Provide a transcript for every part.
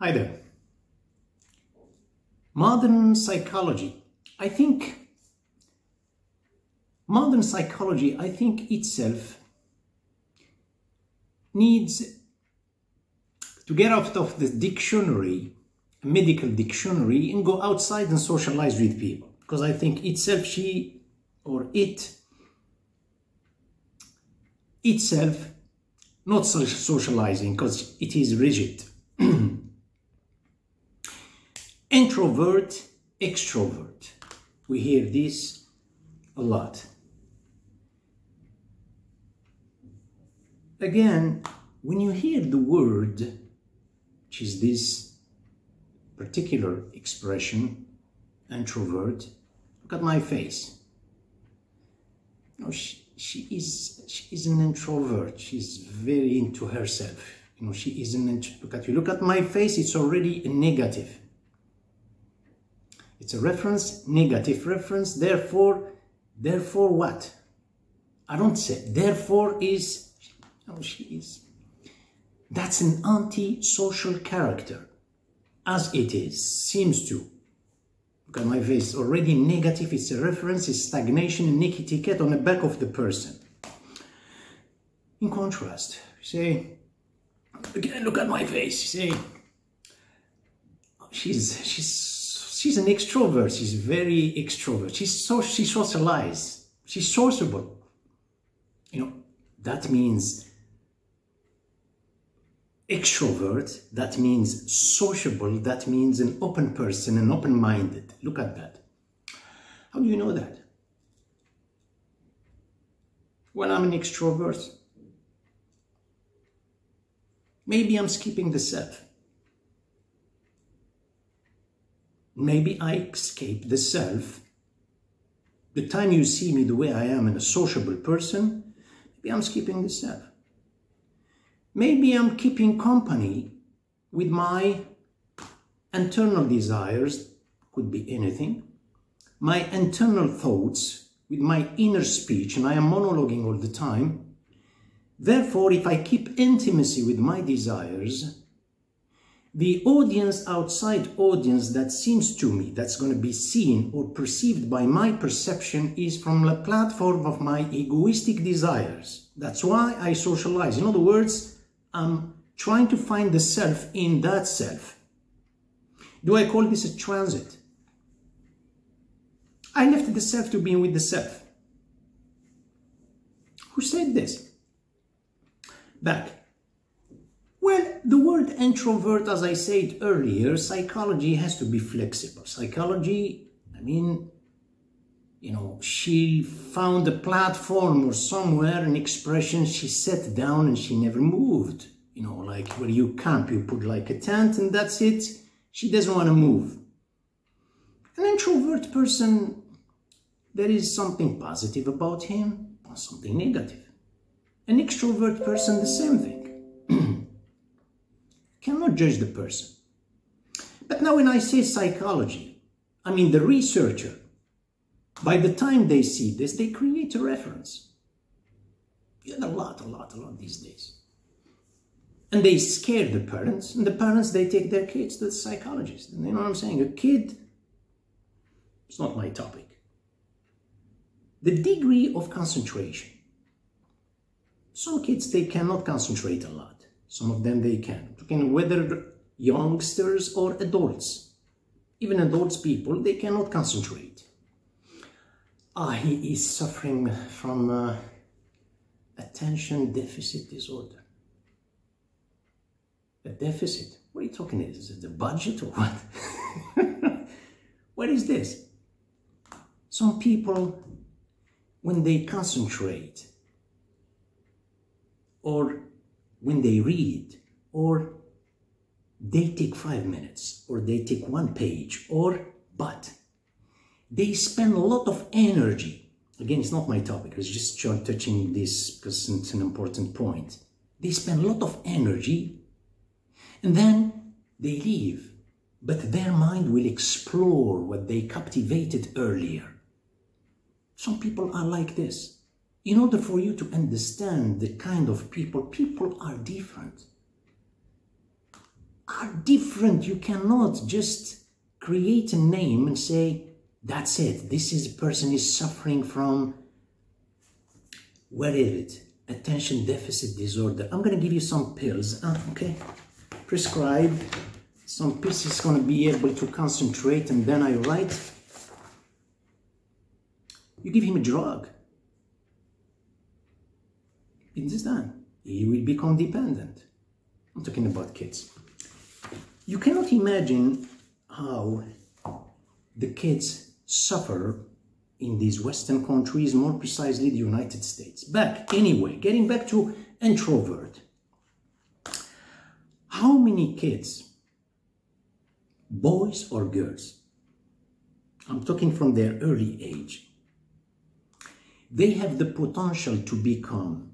Hi there. Modern psychology. I think itself needs to get out of the dictionary, medical dictionary, and go outside and socialize with people. Because I think itself, not socializing, because it is rigid. Introvert, extrovert. We hear this a lot. Again, when you hear the word, which is this particular expression, introvert, look at my face. No, she is an introvert. She's very into herself. She is an look at my face, it's already a negative. It's a reference, negative reference, therefore what? I don't say, therefore is, she is. That's an anti-social character, as it is, seems to. Look at my face, already negative, it's a reference, it's stagnation and etiquette on the back of the person. In contrast, you say, again, look at my face, you say, she's an extrovert, she's very extrovert, she socializes, she's sociable. That means extrovert, that means sociable, that means an open person, an open-minded. Look at that. How do you know that? Well, I'm an extrovert. Maybe I'm skipping the self. Maybe I escape the self. The time you see me the way I am, a sociable person, maybe I'm skipping the self. Maybe I'm keeping company with my internal desires, could be anything, my internal thoughts, with my inner speech, and I am monologuing all the time. Therefore, if I keep intimacy with my desires, the audience, outside audience that seems to me, that's going to be seen or perceived by my perception, is from the platform of my egoistic desires. That's why I socialize. In other words, I'm trying to find the self in that self. Do I call this a transit? I left the self to be with the self. Who said this? Back. Well, the word introvert, as I said earlier, psychology has to be flexible. Psychology, she found a platform or somewhere, an expression, she sat down and she never moved. Like where you camp, you put like a tent and that's it. She doesn't want to move. An introvert person, there is something positive about him, or something negative. An extrovert person, the same thing. Cannot judge the person. But now when I say psychology, I mean the researcher, by the time they see this, they create a reference. You get a lot these days. And they scare the parents, and the parents, they take their kids to the psychologist. And you know what I'm saying? A kid, it's not my topic. The degree of concentration. Some kids, they cannot concentrate a lot. Some of them, they can. Whether youngsters or adults. Even adults people, they cannot concentrate. He is suffering from attention deficit disorder. A deficit? What are you talking about? Is it the budget or what? What is this? Some people, when they concentrate, or when they read, or they take 5 minutes, or they take 1 page, but they spend a lot of energy. Again, it's not my topic, I was just touching this because it's an important point. They spend a lot of energy, and then they leave, but their mind will explore what they captivated earlier. Some people are like this. In order for you to understand the kind of people are different. are different. You cannot just create a name and say, that's it. This is a person is suffering from, what is it? Attention deficit disorder. I'm going to give you some pills, okay? Prescribe some pills. Is going to be able to concentrate, and then I write. You give him a drug. You understand? He will become dependent. I'm talking about kids. You cannot imagine how the kids suffer in these Western countries, more precisely the United States. Getting back to introvert. How many kids, boys or girls, I'm talking from their early age, they have the potential to become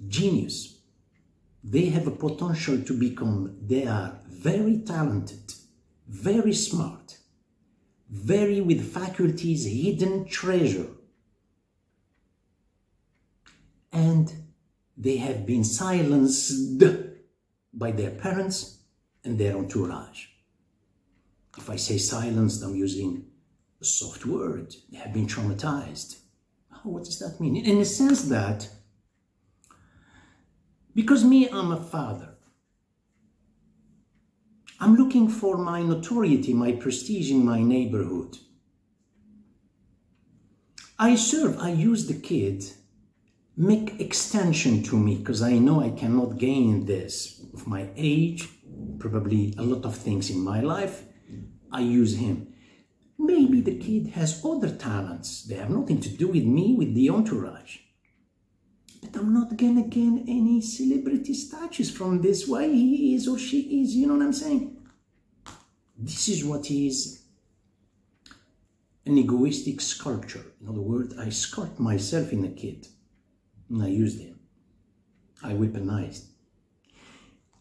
genius. They have a potential to become, they are very talented, very smart, very with faculties, hidden treasure. And they have been silenced by their parents and their entourage. If I say silenced, I'm using a soft word. They have been traumatized. Oh, what does that mean? In the sense that, because me, I'm a father. I'm looking for my notoriety, my prestige in my neighborhood. I use the kid, make extension to me, because I know I cannot gain this of my age, probably a lot of things in my life. I use him. Maybe the kid has other talents. They have nothing to do with me, with the entourage. But I'm not gonna gain any celebrity status from this. Why he is or she is, you know what I'm saying? This is what is an egoistic sculpture. In other words, I sculpt myself in a kid. And I used him. I weaponized.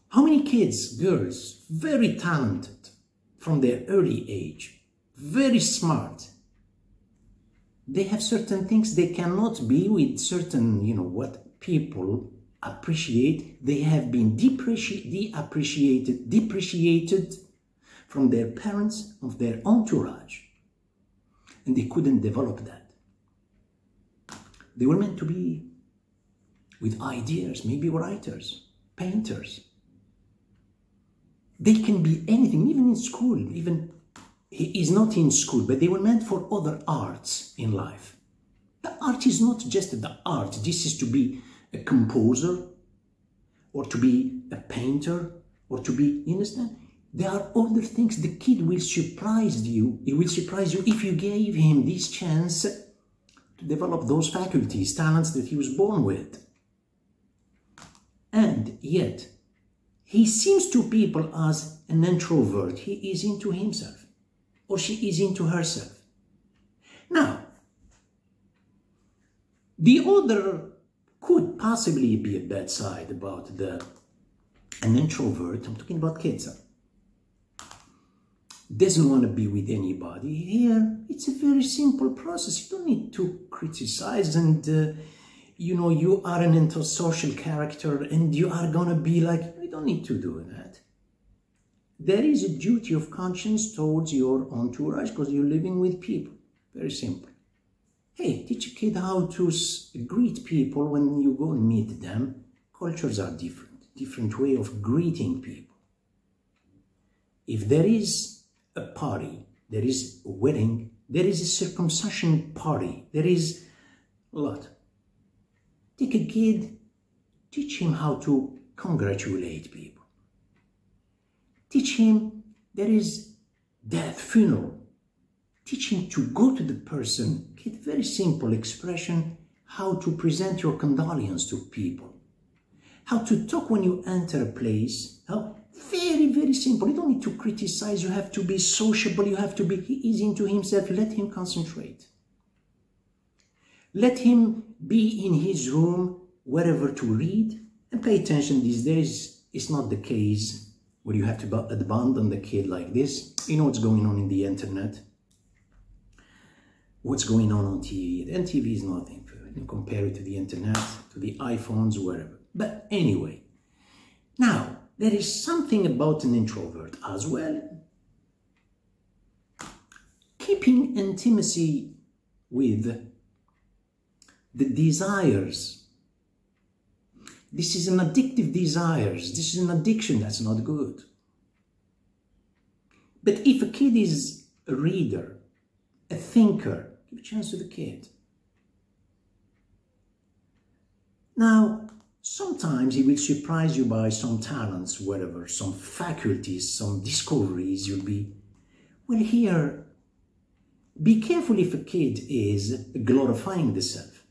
How many kids, girls, very talented from their early age, very smart, they have certain things they cannot be with certain, what people appreciate. They have been depreciated from their parents, of their entourage. And they couldn't develop that. They were meant to be with ideas, maybe writers, painters. They can be anything, even in school, even he is not in school, but they were meant for other arts in life. The art is not just the art. This is to be a composer, or to be a painter, or to be, you understand? There are other things. The kid will surprise you. He will surprise you if you gave him this chance to develop those faculties, talents that he was born with. And yet, he seems to people as an introvert. He is into himself, or she is into herself. Now, the other could possibly be a bad side about an introvert. I'm talking about kids. Doesn't want to be with anybody. Here, it's a very simple process. You don't need to criticize and, you are an antisocial character and you are going to be like, you don't need to do that. There is a duty of conscience towards your entourage because you're living with people. Very simple. Hey, teach a kid how to greet people when you go and meet them. Cultures are different way of greeting people. If there is a party, there is a wedding, there is a circumcision party, there is a lot. Take a kid, teach him how to congratulate people. Teach him there is death, funeral. Teach him to go to the person. Kid, very simple expression, how to present your condolence to people. How to talk when you enter a place. How very, very simple. You don't need to criticize. You have to be sociable. You have to be, he is into himself. Let him concentrate. Let him be in his room, wherever to read. And pay attention these days. It's not the case where you have to abandon the kid like this. You know what's going on in the internet. What's going on TV. And TV is nothing. You compare it to the internet, to the iPhones, wherever. But anyway, now, there is something about an introvert as well. Keeping intimacy with the desires. This is an addictive desires. This is an addiction that's not good. But if a kid is a reader, a thinker, give a chance to the kid. Now, sometimes he will surprise you by some talents, whatever, some faculties, some discoveries. You'll be, well, here, be careful if a kid is glorifying the self.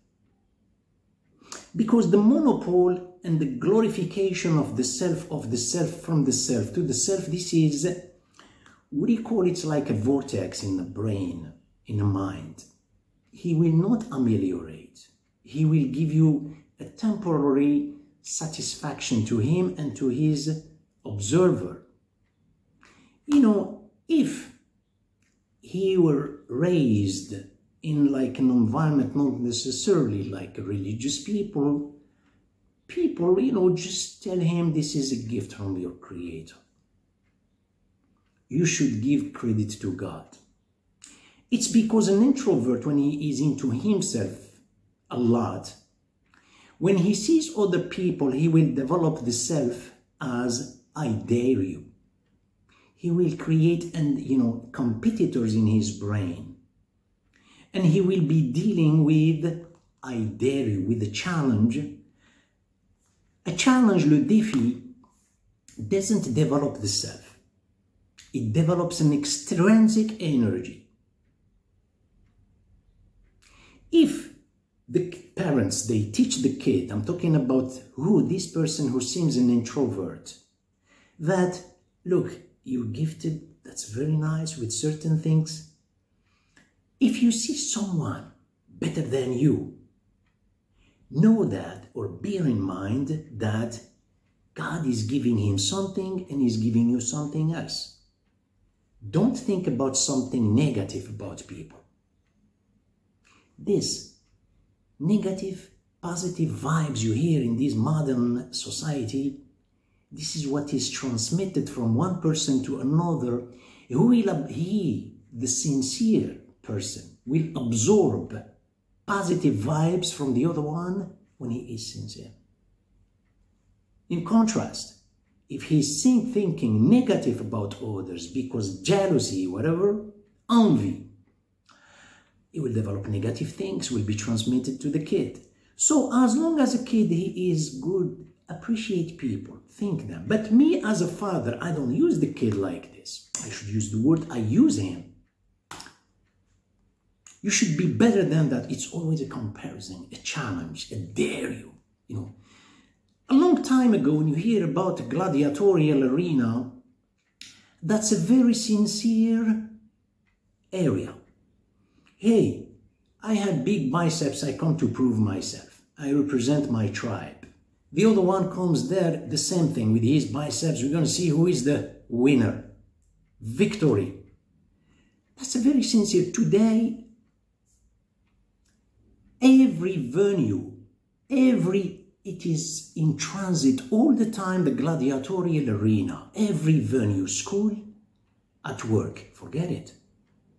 Because the monopole and the glorification of the self, from the self to the self, this is, what do you call it? It's like a vortex in the brain, in the mind. He will not ameliorate. He will give you a temporary satisfaction to him and to his observer. You know, if he were raised in like an environment, not necessarily like religious people, you know, just tell him this is a gift from your Creator. You should give credit to God. It's because an introvert, when he is into himself a lot, when he sees other people, he will develop the self as I dare you. He will create, competitors in his brain. And he will be dealing with I dare you, with a challenge. A challenge, le défi, doesn't develop the self. It develops an extrinsic energy. If the parents, they teach the kid, I'm talking about this person who seems an introvert, that, look, you're gifted, that's very nice with certain things. If you see someone better than you, know that, or bear in mind that God is giving him something and he's giving you something else. Don't think about something negative about people. This negative, positive vibes you hear in this modern society, this is what is transmitted from one person to another. He, the sincere person, will absorb positive vibes from the other one when he is sincere. In contrast, if he's thinking negative about others because jealousy, whatever, envy, he will develop negative things, will be transmitted to the kid. So as long as a kid, he is good, appreciate people, think them. But me as a father, I don't use the kid like this. I should use the word, I use him. You should be better than that. It's always a comparison, a challenge, a dare you, you know. A long time ago, when you hear about a gladiatorial arena, that's a very sincere area. Hey, I had big biceps, I come to prove myself. I represent my tribe. The other one comes there, the same thing, with his biceps. We're going to see who is the winner. Victory. That's a very sincere. Today, every venue, it is in transit all the time, the gladiatorial arena. Every venue, school, at work, forget it.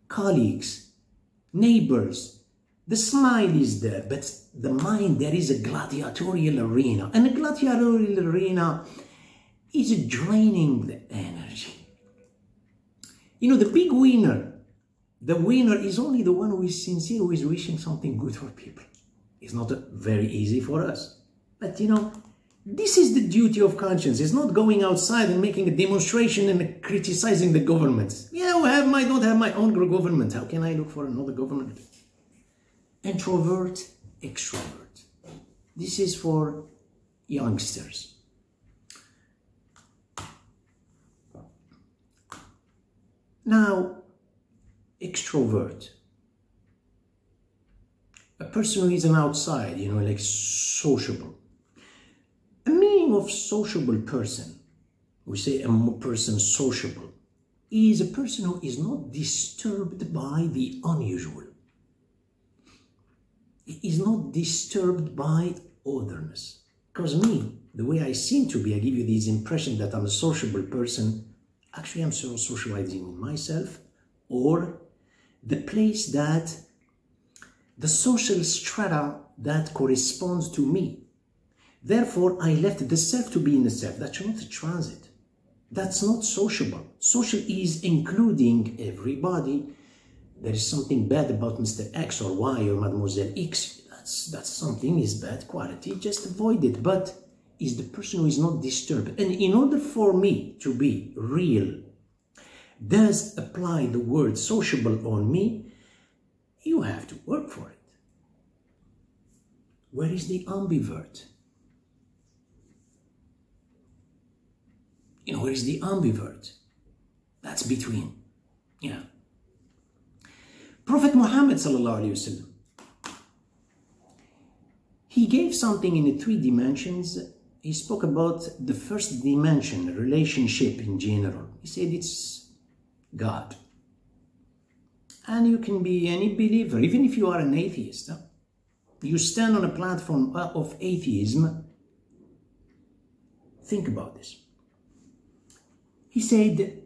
Colleagues, neighbors, the smile is there, but the mind, there is a gladiatorial arena. And a gladiatorial arena is draining the energy. You know, the big winner, the winner is only the one who is sincere, who is wishing something good for people. It's not very easy for us. But, you know, this is the duty of conscience. It's not going outside and making a demonstration and criticizing the governments. Yeah, I don't have my own government. How can I look for another government? Introvert, extrovert. This is for youngsters. Now, extrovert. A person who is an outside, you know, like sociable. A meaning of sociable person, we say a person sociable, is a person who is not disturbed by the unusual. He is not disturbed by otherness. Because me, the way I seem to be, I give you this impression that I'm a sociable person. Actually, I'm socializing with myself, or the place that, the social strata that corresponds to me. Therefore, I left the self to be in the self. That's not a transit. That's not sociable. Social is including everybody. There is something bad about Mr. X or Y or Mademoiselle X. That's something is bad quality. Just avoid it. But is the person who is not disturbed. And in order for me to be real, does apply the word sociable on me, you have to work for it. Where is the ambivert? You know, where is the ambivert? That's between. Yeah. Prophet Muhammad sallallahu alaihi wasallam, he gave something in the 3 dimensions. He spoke about the first dimension, relationship in general. He said it's God. And you can be any believer, even if you are an atheist. You stand on a platform of atheism. Think about this. He said,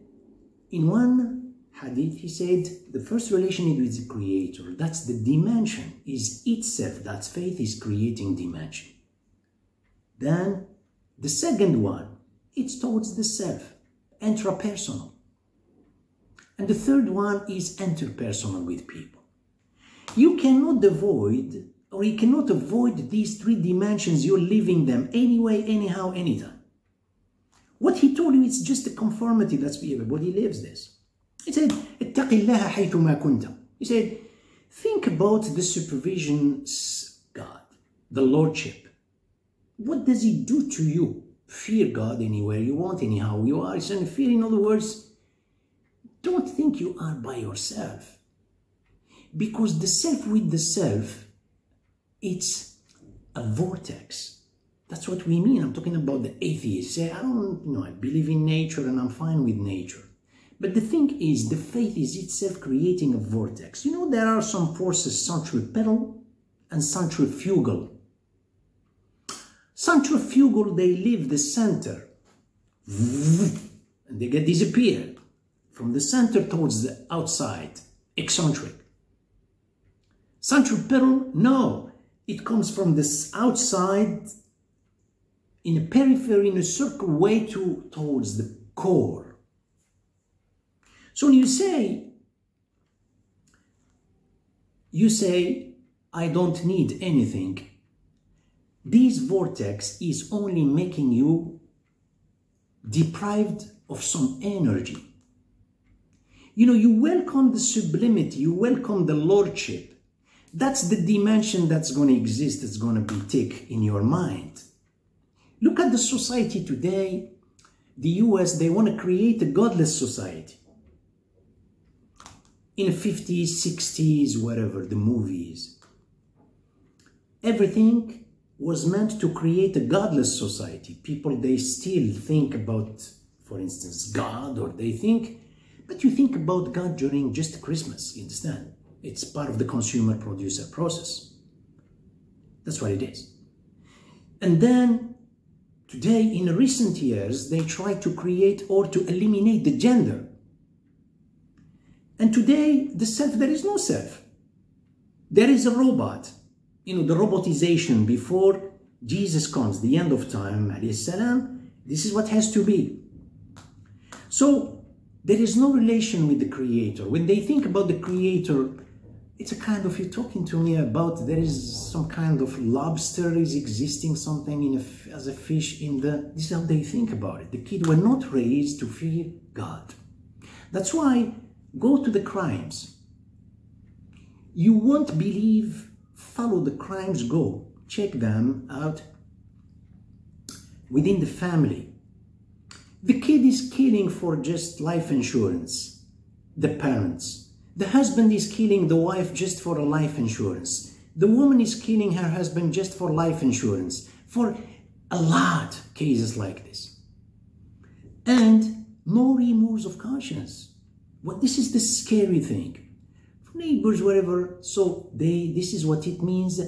in one hadith, he said, the first relation is with the Creator. That's the dimension, is itself. That's faith is creating dimension. Then, the second one, it's towards the self, intrapersonal. And the third one is interpersonal with people. You cannot avoid, or you cannot avoid these 3 dimensions. You're living them anyway, anyhow, anytime. What he told you, it's just a conformity. That's everybody lives this. He said, اتق الله حيثما كنت. He said, think about the supervision God, the Lordship. What does he do to you? Fear God anywhere you want, anyhow you are. It's in fear. In other words, don't think you are by yourself. Because the self with the self, it's a vortex. That's what we mean. I'm talking about the atheists. Say, I don't know, I believe in nature and I'm fine with nature. But the thing is, the faith is itself creating a vortex. You know, there are some forces, centripetal and centrifugal. Centrifugal, they leave the center and they get disappeared from the center towards the outside, eccentric. Centripetal, no, it comes from this outside in a periphery, in a circle way towards the core. So when you say, I don't need anything, this vortex is only making you deprived of some energy. You know, you welcome the sublimity, you welcome the Lordship. That's the dimension that's going to exist, that's going to be thick in your mind. Look at the society today. The US, they want to create a godless society. In the 50s, 60s, whatever, the movies. Everything was meant to create a godless society. People, they still think about, for instance, God, or they think, but you think about God during just Christmas, you understand? It's part of the consumer-producer process. That's what it is. And then, today, in recent years, they try to create or to eliminate the gender. And today, the self, there is no self. There is a robot. You know, the robotization before Jesus comes, the end of time, alayhi salam, this is what has to be. So, there is no relation with the Creator. When they think about the Creator, it's a kind of, you're talking to me about there is some kind of lobster is existing, something in as a fish in the, this is how they think about it. The kids were not raised to fear God. That's why, go to the crimes. You won't believe, follow the crimes, go, check them out within the family. The kid is killing for just life insurance, the parents. The husband is killing the wife just for a life insurance. The woman is killing her husband just for life insurance. For a lot of cases like this. And no remorse of conscience. Well, this is the scary thing. For neighbors, wherever, so this is what it means.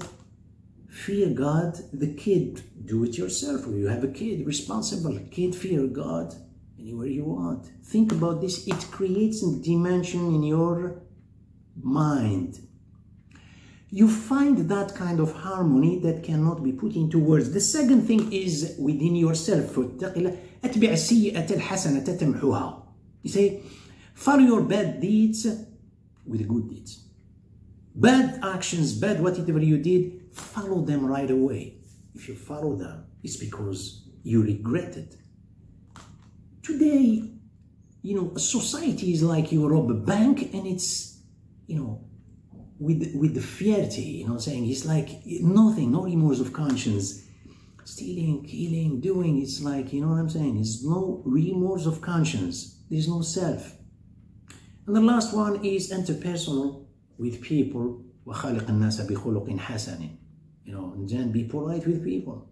fear God, the kid, do it yourself, or you have a kid, responsible kid, fear God anywhere you want. Think about this. It creates a dimension in your mind. You find that kind of harmony that cannot be put into words. The second thing is within yourself. أتبع السيئة الحسنة تمحوها. You say, follow your bad deeds with good deeds. Bad actions, bad whatever you did, follow them right away. If you follow them, it's because you regret it. Today, you know, society is like you rob a bank and it's, you know, with the fierty, you know, saying it's like nothing, no remorse of conscience. Stealing, killing, doing, it's like, you know what I'm saying? There's no remorse of conscience. There's no self. And the last one is interpersonal with people. وَخَالِقَ النَّاسَ بِخُلُقٍ حَسَنٍ. You know, and then be polite with people.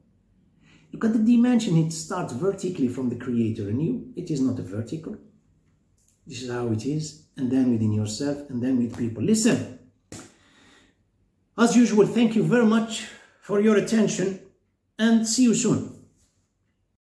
Look at the dimension. It starts vertically from the creator in you. It is not a vertical. This is how it is. And then within yourself, and then with people. Listen. As usual, thank you very much for your attention and see you soon.